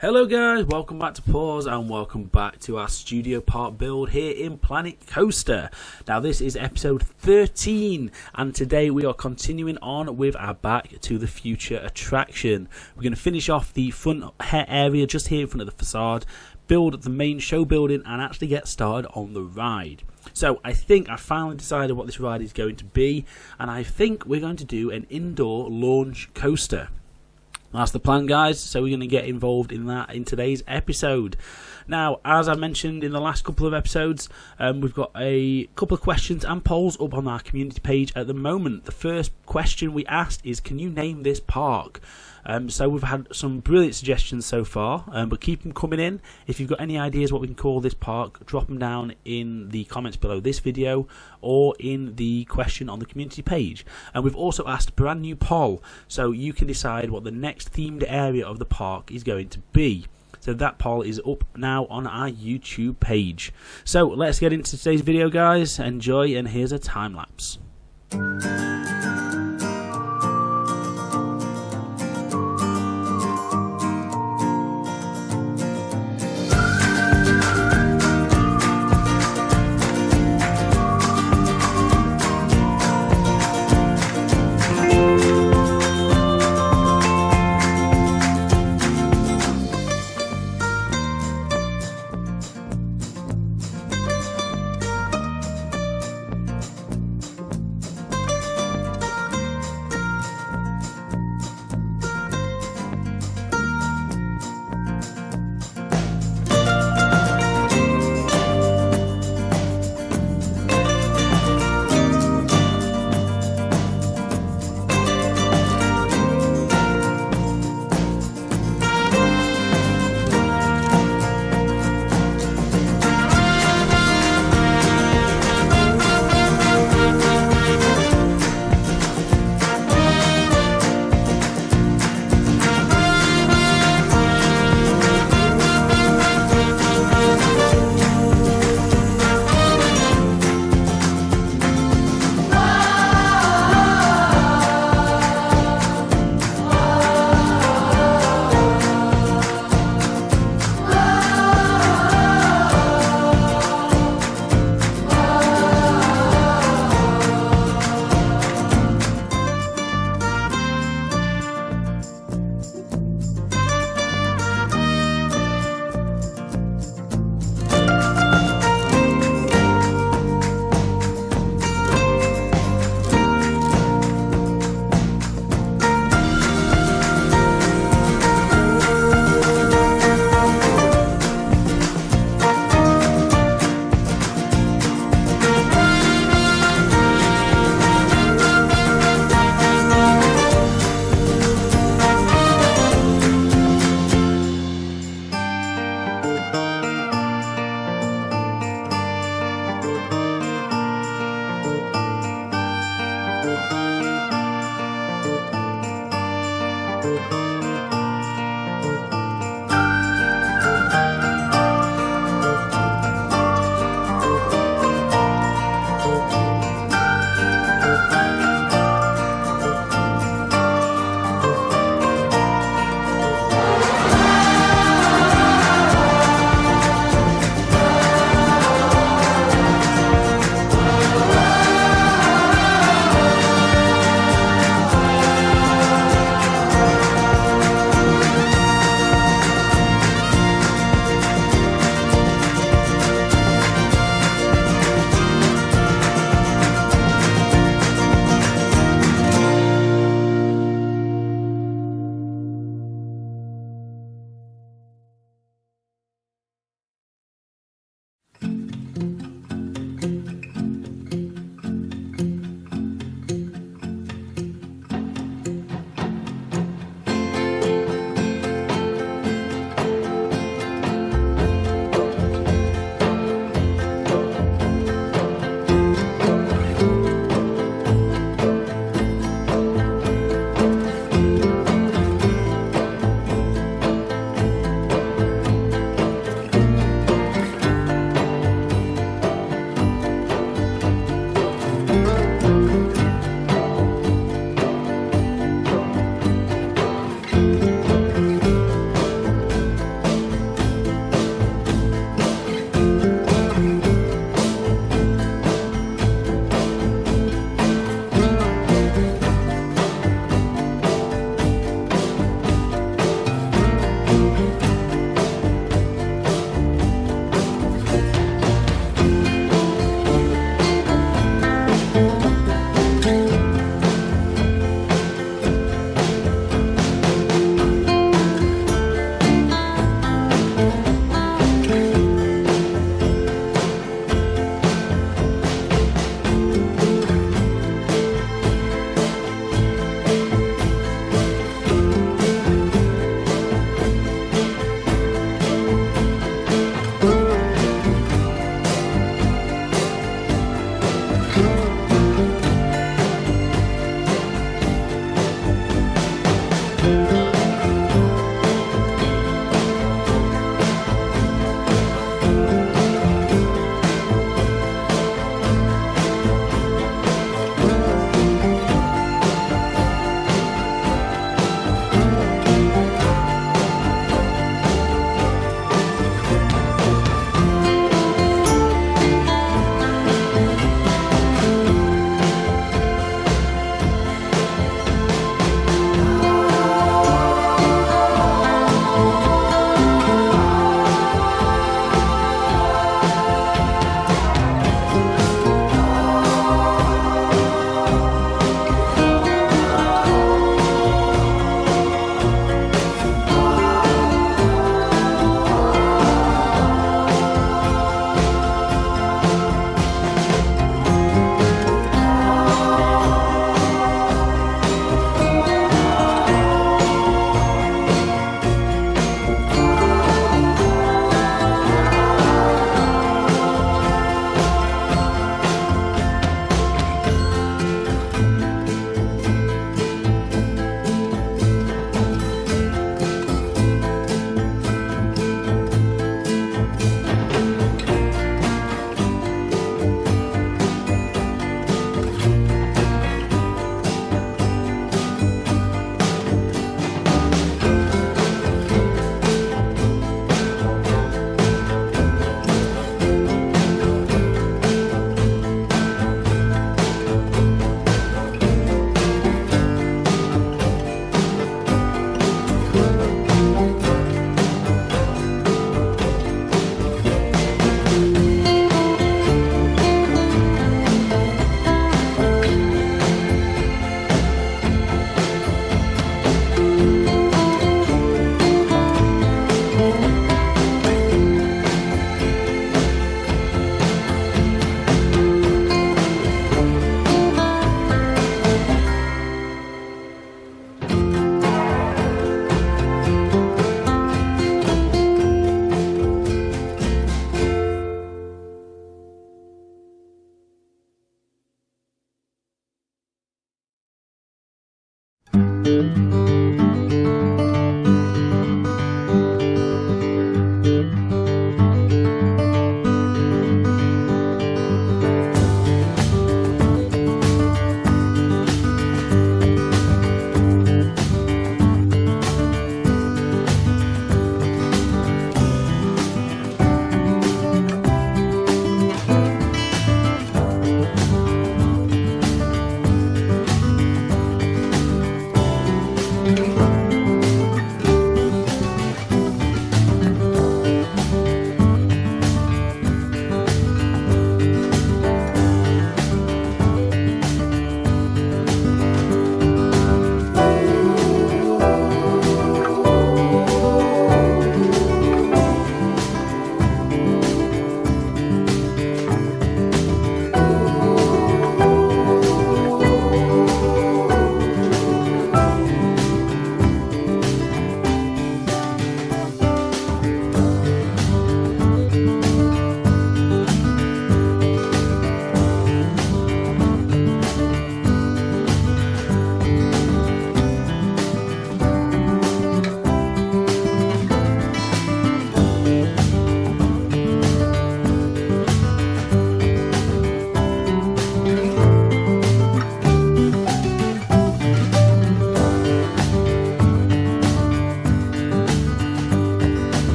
Hello guys, welcome back to Pause and welcome back to our Studio Park build here in Planet Coaster. Now this is episode 13 and today we are continuing on with our Back to the Future attraction. We're going to finish off the front area just here in front of the facade, build the main show building and actually get started on the ride. So I think I finally decided what this ride is going to be, and I think we're going to do an indoor launch coaster. That's the plan, guys, so we're going to get involved in that in today's episode. Now, as I mentioned in the last couple of episodes, we've got a couple of questions and polls up on our community page at the moment. The first question we asked is, can you name this park? So we've had some brilliant suggestions so far, but keep them coming in. If you've got any ideas what we can call this park, drop them down in the comments below this video or in the question on the community page. And we've also asked a brand new poll, so you can decide what the next themed area of the park is going to be. So that poll is up now on our YouTube page. So let's get into today's video, guys. Enjoy, and here's a time lapse.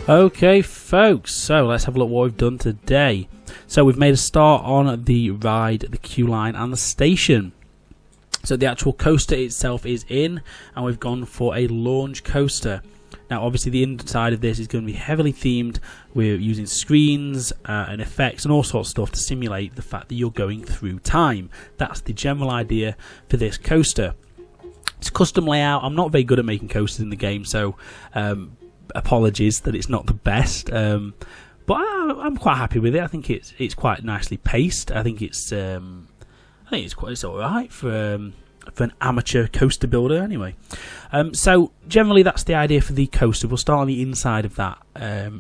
Okay folks, so let's have a look what we've done today. So we've made a start on the ride, the queue line and the station. So the actual coaster itself is in, and we've gone for a launch coaster. Now obviously the inside of this is going to be heavily themed. We're using screens and effects and all sorts of stuff to simulate the fact that you're going through time. That's the general idea for this coaster. It's custom layout. I'm not very good at making coasters in the game, so apologies that it's not the best, but I'm quite happy with it. I think it's quite nicely paced. I think it's all right for an amateur coaster builder anyway. So generally that's the idea for the coaster. We'll start on the inside of that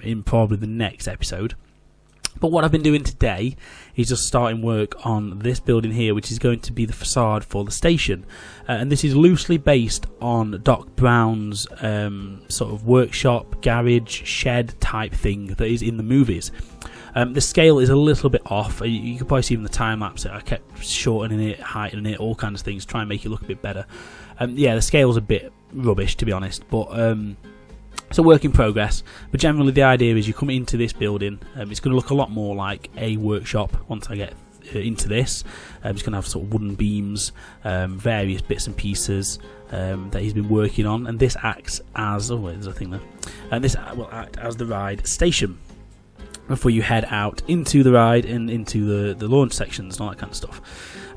in probably the next episode. But what I've been doing today is just starting work on this building here, which is going to be the facade for the station. And this is loosely based on Doc Brown's sort of workshop, garage, shed type thing that is in the movies. The scale is a little bit off. You can probably see from the time-lapse I kept shortening it, heightening it, all kinds of things, try and make it look a bit better. Yeah, the scale's a bit rubbish, to be honest, but it's a work in progress. But generally the idea is you come into this building, it's going to look a lot more like a workshop once I get into this. It's going to have sort of wooden beams, various bits and pieces that he's been working on, and this acts as, oh wait, there's a thing there, and this will act as the ride station before you head out into the ride and into the launch sections and all that kind of stuff.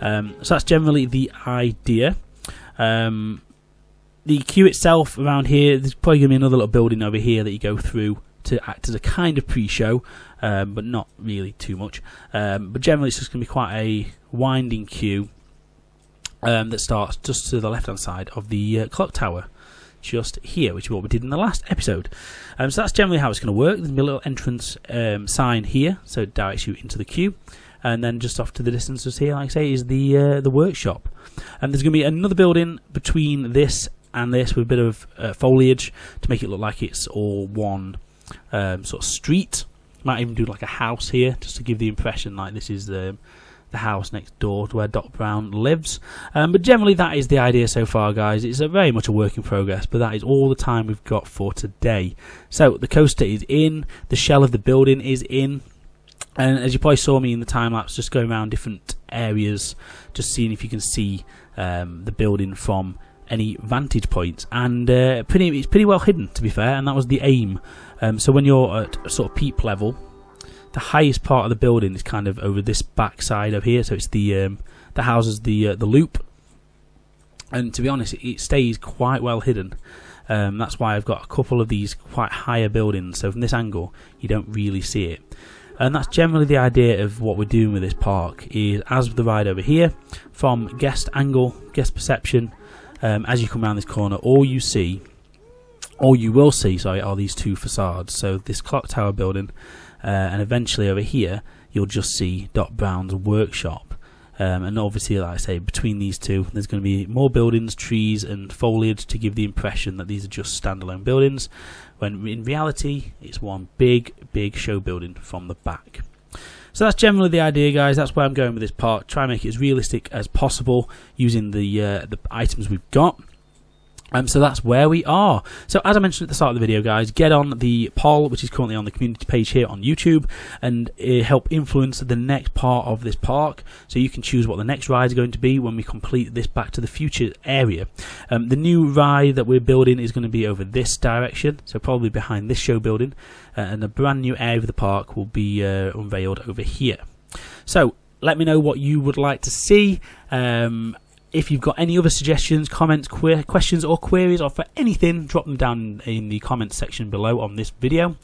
So that's generally the idea. The queue itself around here, there's probably going to be another little building over here that you go through to act as a kind of pre-show, but not really too much. But generally it's just going to be quite a winding queue that starts just to the left-hand side of the clock tower, just here, which is what we did in the last episode. So that's generally how it's going to work. There's going to be a little entrance sign here, so it directs you into the queue. And then just off to the distance just here, like I say, is the workshop. And there's going to be another building between this and this with a bit of foliage to make it look like it's all one sort of street. Might even do like a house here just to give the impression like this is the house next door to where Doc Brown lives. But generally that is the idea so far, guys. It's very much a work in progress, but that is all the time we've got for today. So the coaster is in, the shell of the building is in, and as you probably saw me in the time-lapse, just going around different areas, just seeing if you can see the building from any vantage points, and it's pretty well hidden, to be fair, and that was the aim. So when you're at sort of peep level, the highest part of the building is kind of over this back side over here, so it's the houses the loop, and to be honest it stays quite well hidden. That's why I've got a couple of these quite higher buildings, so from this angle you don't really see it. And that's generally the idea of what we're doing with this park, is as with the ride over here, from guest angle, guest perception, as you come around this corner, all you will see, are these two facades. So this clock tower building, and eventually over here, you'll just see Doc Brown's workshop. And obviously, like I say, between these two, there's going to be more buildings, trees, and foliage to give the impression that these are just standalone buildings, when in reality, it's one big show building from the back. So that's generally the idea, guys. That's where I'm going with this part. Try and make it as realistic as possible using the items we've got. So that's where we are. So as I mentioned at the start of the video, guys, get on the poll, which is currently on the community page here on YouTube, and help influence the next part of this park. So you can choose what the next ride is going to be when we complete this Back to the Future area. The new ride that we're building is going to be over this direction, so probably behind this show building, and a brand new area of the park will be unveiled over here. So let me know what you would like to see. If you've got any other suggestions, comments, questions or queries, or for anything, drop them down in the comments section below on this video.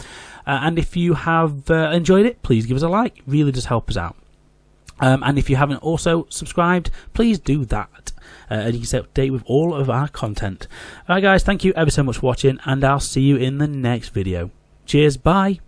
And if you have enjoyed it, please give us a like. It really does help us out. And if you haven't also subscribed, please do that. And you can stay up to date with all of our content. Alright guys, thank you ever so much for watching, and I'll see you in the next video. Cheers, bye.